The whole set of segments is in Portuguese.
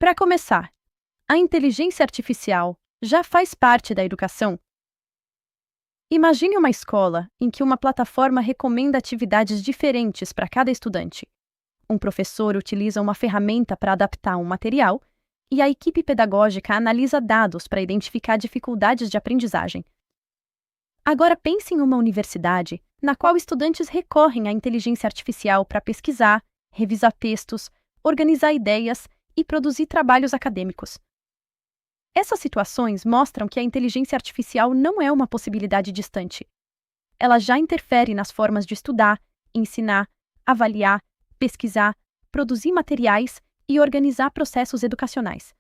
Para começar, a inteligência artificial já faz parte da educação? Imagine uma escola em que uma plataforma recomenda atividades diferentes para cada estudante. Um professor utiliza uma ferramenta para adaptar um material e a equipe pedagógica analisa dados para identificar dificuldades de aprendizagem. Agora pense em uma universidade na qual estudantes recorrem à inteligência artificial para pesquisar, revisar textos, organizar ideias e produzir trabalhos acadêmicos. Essas situações mostram que a inteligência artificial não é uma possibilidade distante. Ela já interfere nas formas de estudar, ensinar, avaliar, pesquisar, produzir materiais e organizar processos educacionais.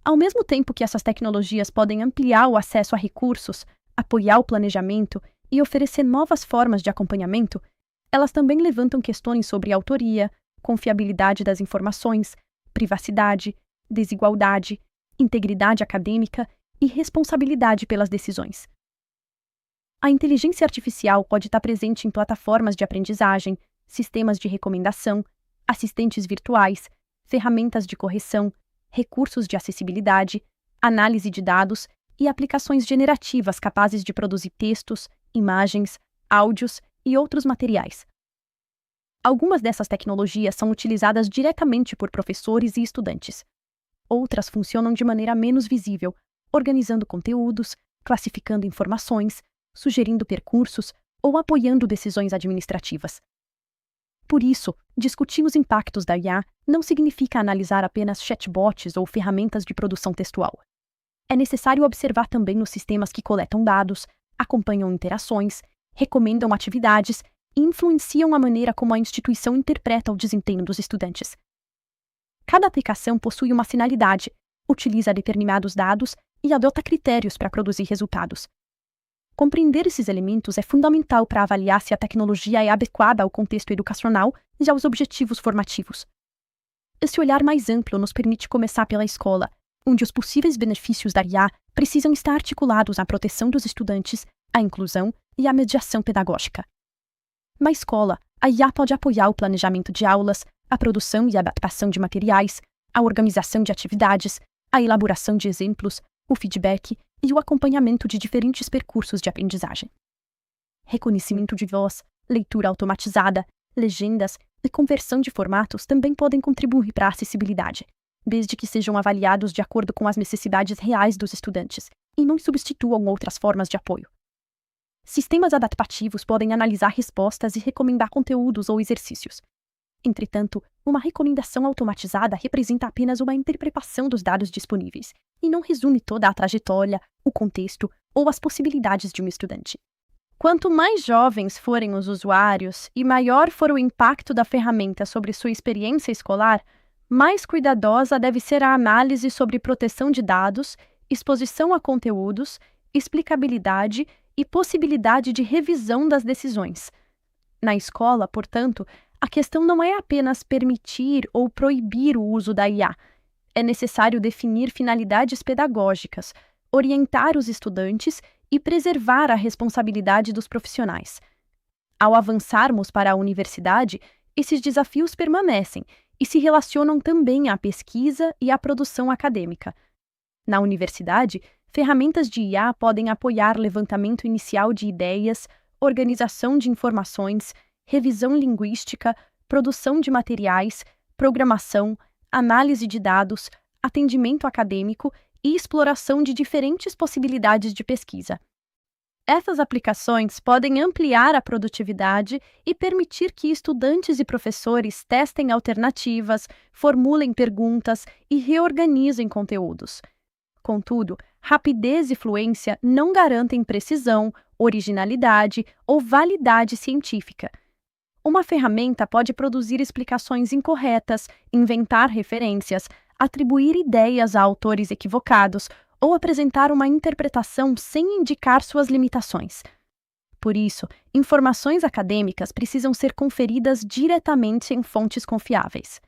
Ao mesmo tempo que essas tecnologias podem ampliar o acesso a recursos, apoiar o planejamento e oferecer novas formas de acompanhamento, elas também levantam questões sobre autoria, confiabilidade das informações, privacidade, desigualdade, integridade acadêmica e responsabilidade pelas decisões. A inteligência artificial pode estar presente em plataformas de aprendizagem, sistemas de recomendação, assistentes virtuais, ferramentas de correção, recursos de acessibilidade, análise de dados e aplicações generativas capazes de produzir textos, imagens, áudios e outros materiais. Algumas dessas tecnologias são utilizadas diretamente por professores e estudantes. Outras funcionam de maneira menos visível, organizando conteúdos, classificando informações, sugerindo percursos ou apoiando decisões administrativas. Por isso, discutir os impactos da IA não significa analisar apenas chatbots ou ferramentas de produção textual. É necessário observar também os sistemas que coletam dados, acompanham interações, recomendam atividades e influenciam a maneira como a instituição interpreta o desempenho dos estudantes. Cada aplicação possui uma finalidade, utiliza determinados dados e adota critérios para produzir resultados. Compreender esses elementos é fundamental para avaliar se a tecnologia é adequada ao contexto educacional e aos objetivos formativos. Esse olhar mais amplo nos permite começar pela escola, onde os possíveis benefícios da IA precisam estar articulados à proteção dos estudantes, à inclusão e à mediação pedagógica. Na escola, a IA pode apoiar o planejamento de aulas, a produção e adaptação de materiais, a organização de atividades, a elaboração de exemplos, o feedback e o acompanhamento de diferentes percursos de aprendizagem. Reconhecimento de voz, leitura automatizada, legendas e conversão de formatos também podem contribuir para a acessibilidade, desde que sejam avaliados de acordo com as necessidades reais dos estudantes e não substituam outras formas de apoio. Sistemas adaptativos podem analisar respostas e recomendar conteúdos ou exercícios. Entretanto, uma recomendação automatizada representa apenas uma interpretação dos dados disponíveis e não resume toda a trajetória, o contexto ou as possibilidades de um estudante. Quanto mais jovens forem os usuários e maior for o impacto da ferramenta sobre sua experiência escolar, mais cuidadosa deve ser a análise sobre proteção de dados, exposição a conteúdos, explicabilidade e possibilidade de revisão das decisões. Na escola, portanto, a questão não é apenas permitir ou proibir o uso da IA. É necessário definir finalidades pedagógicas, orientar os estudantes e preservar a responsabilidade dos profissionais. Ao avançarmos para a universidade, esses desafios permanecem e se relacionam também à pesquisa e à produção acadêmica. Na universidade, ferramentas de IA podem apoiar levantamento inicial de ideias, organização de informações, revisão linguística, produção de materiais, programação, análise de dados, atendimento acadêmico e exploração de diferentes possibilidades de pesquisa. Essas aplicações podem ampliar a produtividade e permitir que estudantes e professores testem alternativas, formulem perguntas e reorganizem conteúdos. Contudo, rapidez e fluência não garantem precisão, originalidade ou validade científica. Uma ferramenta pode produzir explicações incorretas, inventar referências, atribuir ideias a autores equivocados ou apresentar uma interpretação sem indicar suas limitações. Por isso, informações acadêmicas precisam ser conferidas diretamente em fontes confiáveis.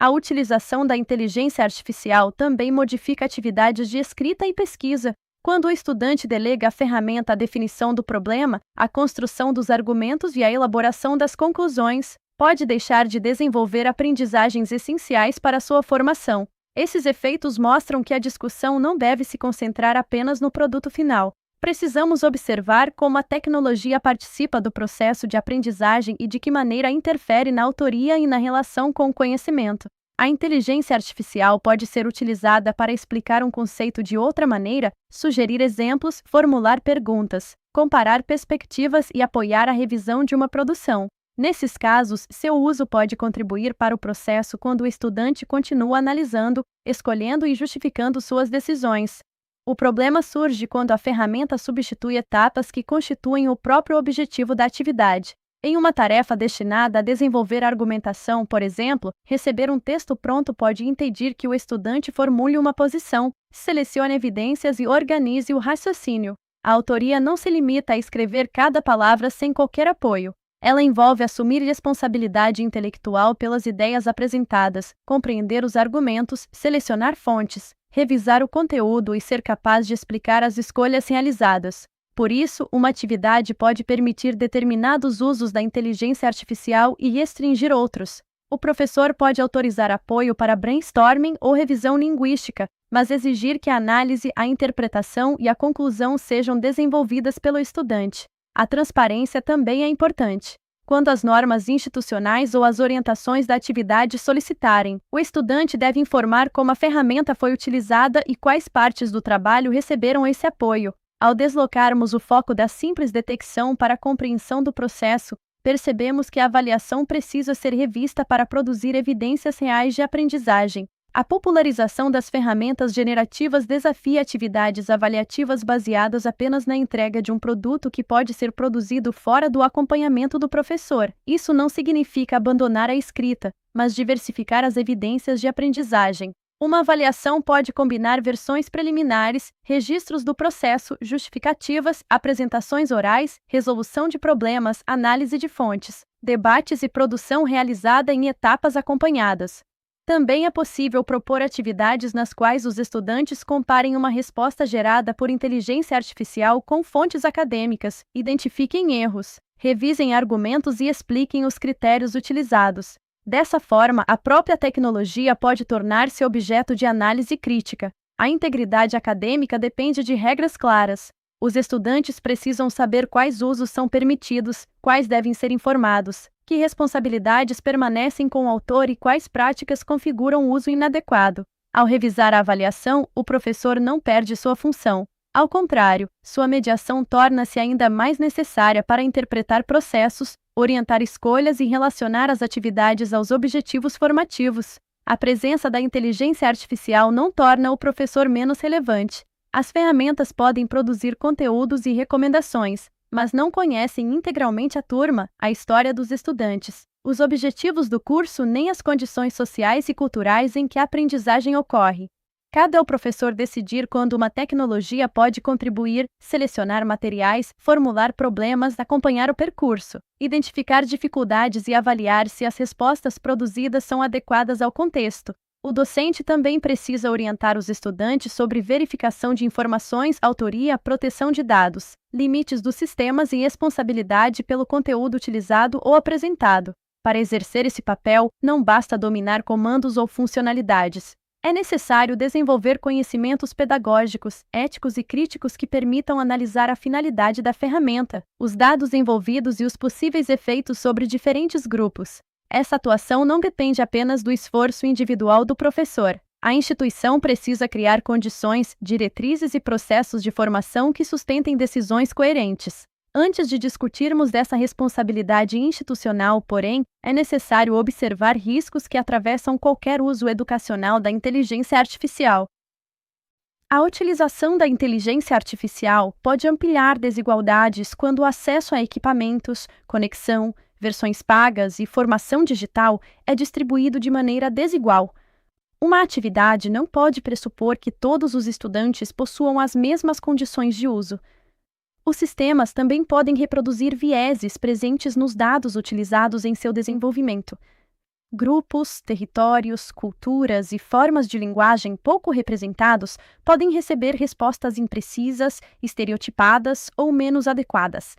A utilização da inteligência artificial também modifica atividades de escrita e pesquisa. Quando o estudante delega à ferramenta a definição do problema, a construção dos argumentos e a elaboração das conclusões, pode deixar de desenvolver aprendizagens essenciais para sua formação. Esses efeitos mostram que a discussão não deve se concentrar apenas no produto final. Precisamos observar como a tecnologia participa do processo de aprendizagem e de que maneira interfere na autoria e na relação com o conhecimento. A inteligência artificial pode ser utilizada para explicar um conceito de outra maneira, sugerir exemplos, formular perguntas, comparar perspectivas e apoiar a revisão de uma produção. Nesses casos, seu uso pode contribuir para o processo quando o estudante continua analisando, escolhendo e justificando suas decisões. O problema surge quando a ferramenta substitui etapas que constituem o próprio objetivo da atividade. Em uma tarefa destinada a desenvolver argumentação, por exemplo, receber um texto pronto pode impedir que o estudante formule uma posição, selecione evidências e organize o raciocínio. A autoria não se limita a escrever cada palavra sem qualquer apoio. Ela envolve assumir responsabilidade intelectual pelas ideias apresentadas, compreender os argumentos, selecionar fontes, revisar o conteúdo e ser capaz de explicar as escolhas realizadas. Por isso, uma atividade pode permitir determinados usos da inteligência artificial e restringir outros. O professor pode autorizar apoio para brainstorming ou revisão linguística, mas exigir que a análise, a interpretação e a conclusão sejam desenvolvidas pelo estudante. A transparência também é importante. Quando as normas institucionais ou as orientações da atividade solicitarem, o estudante deve informar como a ferramenta foi utilizada e quais partes do trabalho receberam esse apoio. Ao deslocarmos o foco da simples detecção para a compreensão do processo, percebemos que a avaliação precisa ser revista para produzir evidências reais de aprendizagem. A popularização das ferramentas generativas desafia atividades avaliativas baseadas apenas na entrega de um produto que pode ser produzido fora do acompanhamento do professor. Isso não significa abandonar a escrita, mas diversificar as evidências de aprendizagem. Uma avaliação pode combinar versões preliminares, registros do processo, justificativas, apresentações orais, resolução de problemas, análise de fontes, debates e produção realizada em etapas acompanhadas. Também é possível propor atividades nas quais os estudantes comparem uma resposta gerada por inteligência artificial com fontes acadêmicas, identifiquem erros, revisem argumentos e expliquem os critérios utilizados. Dessa forma, a própria tecnologia pode tornar-se objeto de análise crítica. A integridade acadêmica depende de regras claras. Os estudantes precisam saber quais usos são permitidos, quais devem ser informados, que responsabilidades permanecem com o autor e quais práticas configuram uso inadequado. Ao revisar a avaliação, o professor não perde sua função. Ao contrário, sua mediação torna-se ainda mais necessária para interpretar processos, orientar escolhas e relacionar as atividades aos objetivos formativos. A presença da inteligência artificial não torna o professor menos relevante. As ferramentas podem produzir conteúdos e recomendações, mas não conhecem integralmente a turma, a história dos estudantes, os objetivos do curso nem as condições sociais e culturais em que a aprendizagem ocorre. Cabe ao professor decidir quando uma tecnologia pode contribuir, selecionar materiais, formular problemas, acompanhar o percurso, identificar dificuldades e avaliar se as respostas produzidas são adequadas ao contexto. O docente também precisa orientar os estudantes sobre verificação de informações, autoria, proteção de dados, limites dos sistemas e responsabilidade pelo conteúdo utilizado ou apresentado. Para exercer esse papel, não basta dominar comandos ou funcionalidades. É necessário desenvolver conhecimentos pedagógicos, éticos e críticos que permitam analisar a finalidade da ferramenta, os dados envolvidos e os possíveis efeitos sobre diferentes grupos. Essa atuação não depende apenas do esforço individual do professor. A instituição precisa criar condições, diretrizes e processos de formação que sustentem decisões coerentes. Antes de discutirmos dessa responsabilidade institucional, porém, é necessário observar riscos que atravessam qualquer uso educacional da inteligência artificial. A utilização da inteligência artificial pode ampliar desigualdades quando o acesso a equipamentos, conexão, versões pagas e formação digital é distribuído de maneira desigual. Uma atividade não pode pressupor que todos os estudantes possuam as mesmas condições de uso. Os sistemas também podem reproduzir vieses presentes nos dados utilizados em seu desenvolvimento. Grupos, territórios, culturas e formas de linguagem pouco representados podem receber respostas imprecisas, estereotipadas ou menos adequadas.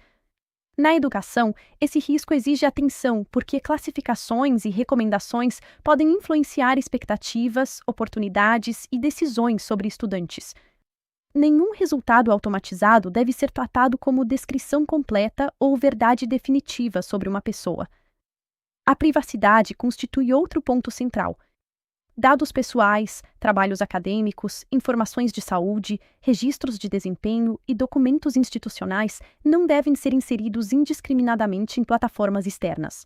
Na educação, esse risco exige atenção porque classificações e recomendações podem influenciar expectativas, oportunidades e decisões sobre estudantes. Nenhum resultado automatizado deve ser tratado como descrição completa ou verdade definitiva sobre uma pessoa. A privacidade constitui outro ponto central. Dados pessoais, trabalhos acadêmicos, informações de saúde, registros de desempenho e documentos institucionais não devem ser inseridos indiscriminadamente em plataformas externas.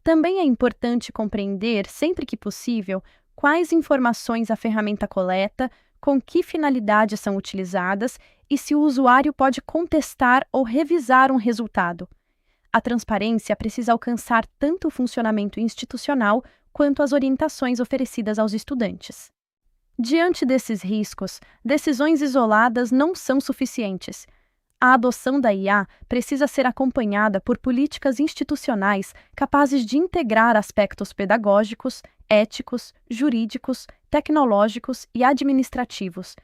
Também é importante compreender, sempre que possível, quais informações a ferramenta coleta, com que finalidades são utilizadas e se o usuário pode contestar ou revisar um resultado. A transparência precisa alcançar tanto o funcionamento institucional quanto as orientações oferecidas aos estudantes. Diante desses riscos, decisões isoladas não são suficientes. A adoção da IA precisa ser acompanhada por políticas institucionais capazes de integrar aspectos pedagógicos, éticos, jurídicos, tecnológicos e administrativos.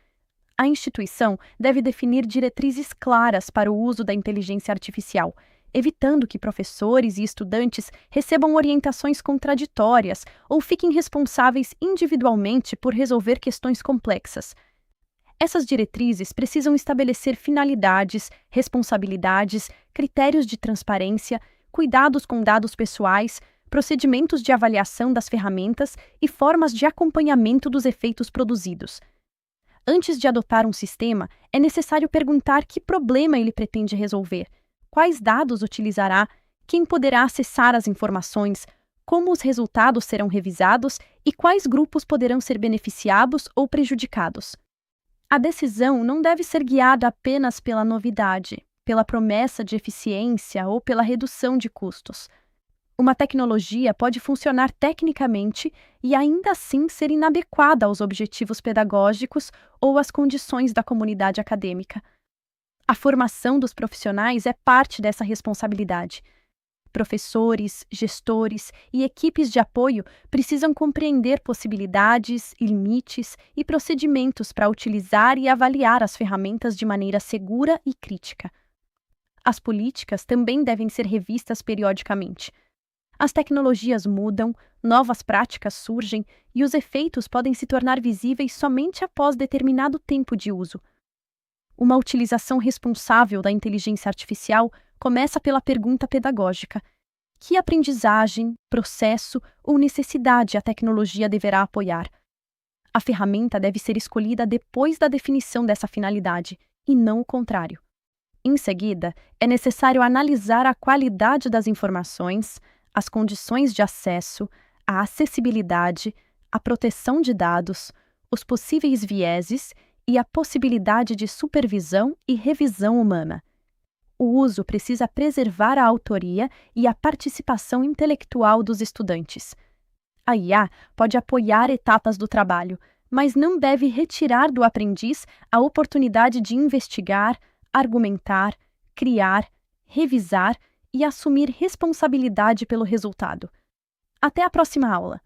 A instituição deve definir diretrizes claras para o uso da inteligência artificial, evitando que professores e estudantes recebam orientações contraditórias ou fiquem responsáveis individualmente por resolver questões complexas. Essas diretrizes precisam estabelecer finalidades, responsabilidades, critérios de transparência, cuidados com dados pessoais, procedimentos de avaliação das ferramentas e formas de acompanhamento dos efeitos produzidos. Antes de adotar um sistema, é necessário perguntar que problema ele pretende resolver, quais dados utilizará, quem poderá acessar as informações, como os resultados serão revisados e quais grupos poderão ser beneficiados ou prejudicados. A decisão não deve ser guiada apenas pela novidade, pela promessa de eficiência ou pela redução de custos. Uma tecnologia pode funcionar tecnicamente e ainda assim ser inadequada aos objetivos pedagógicos ou às condições da comunidade acadêmica. A formação dos profissionais é parte dessa responsabilidade. Professores, gestores e equipes de apoio precisam compreender possibilidades, limites e procedimentos para utilizar e avaliar as ferramentas de maneira segura e crítica. As políticas também devem ser revistas periodicamente. As tecnologias mudam, novas práticas surgem e os efeitos podem se tornar visíveis somente após determinado tempo de uso. Uma utilização responsável da inteligência artificial começa pela pergunta pedagógica: que aprendizagem, processo ou necessidade a tecnologia deverá apoiar? A ferramenta deve ser escolhida depois da definição dessa finalidade, e não o contrário. Em seguida, é necessário analisar a qualidade das informações, as condições de acesso, a acessibilidade, a proteção de dados, os possíveis vieses e a possibilidade de supervisão e revisão humana. O uso precisa preservar a autoria e a participação intelectual dos estudantes. A IA pode apoiar etapas do trabalho, mas não deve retirar do aprendiz a oportunidade de investigar, argumentar, criar, revisar e assumir responsabilidade pelo resultado. Até a próxima aula!